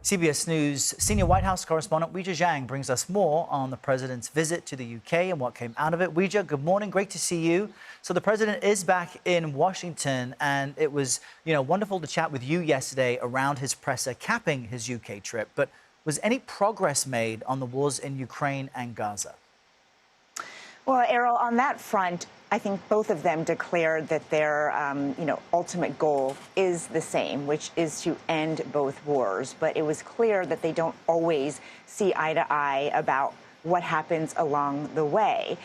CBS News senior White House correspondent Weijia Jiang brings us more on the president's visit to the UK and what came out of it. Weijia, good morning. Great to see you. So the president is back in Washington, and it was, wonderful to chat with you yesterday around his presser capping his UK trip. But was any progress made on the wars in Ukraine and Gaza? Well, Errol, on that front, I think both of them declared that their, ultimate goal is the same, which is to end both wars. But it was clear that they don't always see eye to eye about what happens along the way.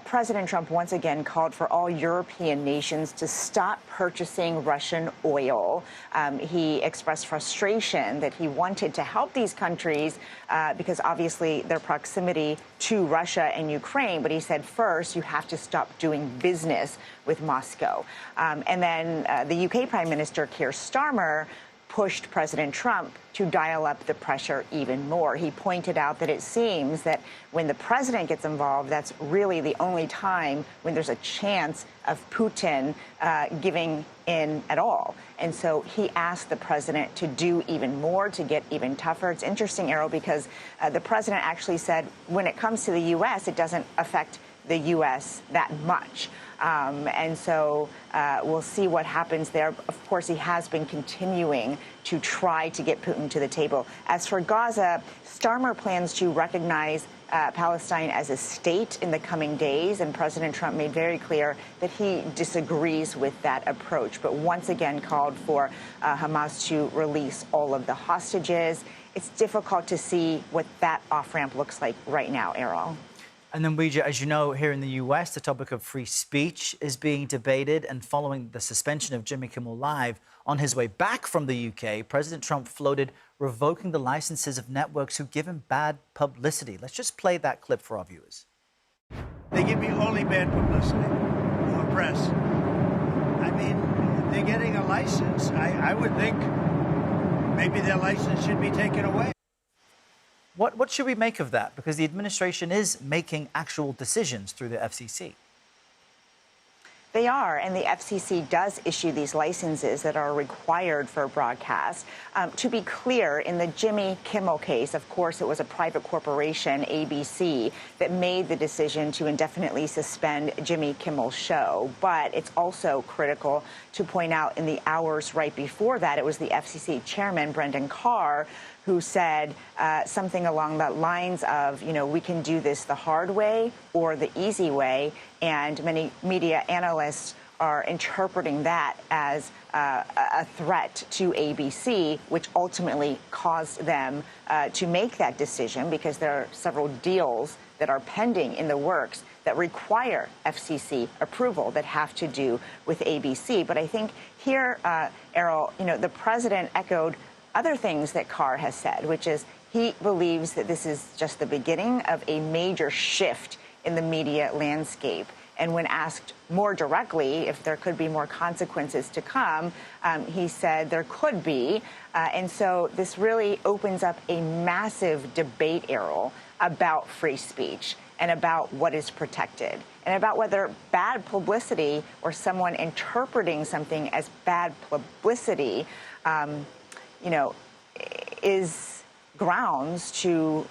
President Trump once again called for all European nations to stop purchasing Russian oil. He expressed frustration that he wanted to help these countries because obviously their proximity to Russia and Ukraine. But he said, first, you have to stop doing business with Moscow. And then the UK Prime Minister Keir Starmer pushed President Trump to dial up the pressure even more. He pointed out that it seems that when the president gets involved, that's really the only time when there's a chance of Putin giving in at all. And so he asked the president to do even more, to get even tougher. It's interesting, Errol, because the president actually said when it comes to the U.S., it doesn't affect the U.S. that much. And so we'll see what happens there. Of course, he has been continuing to try to get Putin to the table. As for Gaza, Starmer plans to recognize Palestine as a state in the coming days, and President Trump made very clear that he disagrees with that approach, but once again called for Hamas to release all of the hostages. It's difficult to see what that off-ramp looks like right now, Errol. And then, Weijia, as you know, here in the U.S., the topic of free speech is being debated. And following the suspension of Jimmy Kimmel Live, on his way back from the U.K., President Trump floated revoking the licenses of networks who give him bad publicity. Let's just play that clip for our viewers. They give me only bad publicity from the press. I mean, they're getting a license. I would think maybe their license should be taken away. What should we make of that? Because the administration is making actual decisions through the FCC. They are, and the FCC does issue these licenses that are required for broadcast. To be clear, in the Jimmy Kimmel case, of course, it was a private corporation, ABC, that made the decision to indefinitely suspend Jimmy Kimmel's show. But it's also critical to point out in the hours right before that, it was the FCC chairman, Brendan Carr, who said something along the lines of, we can do this the hard way or the easy way. And many media analysts are interpreting that as a threat to ABC, which ultimately caused them to make that decision because there are several deals that are pending in the works that require FCC approval that have to do with ABC. But I think here, Errol, the president echoed other things that Carr has said, which is he believes that this is just the beginning of a major shift in the media landscape. And when asked more directly if there could be more consequences to come, he said there could be. And so this really opens up a massive debate, Errol, about free speech and about what is protected and about whether bad publicity or someone interpreting something as bad publicity is grounds to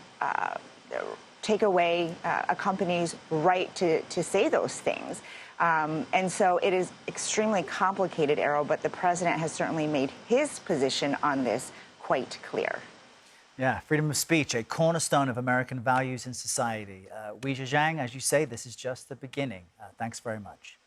take away a company's right to say those things. And so it is extremely complicated, Errol, but the president has certainly made his position on this quite clear. Yeah, freedom of speech, a cornerstone of American values and society. Weijia Jiang, as you say, this is just the beginning. Thanks very much.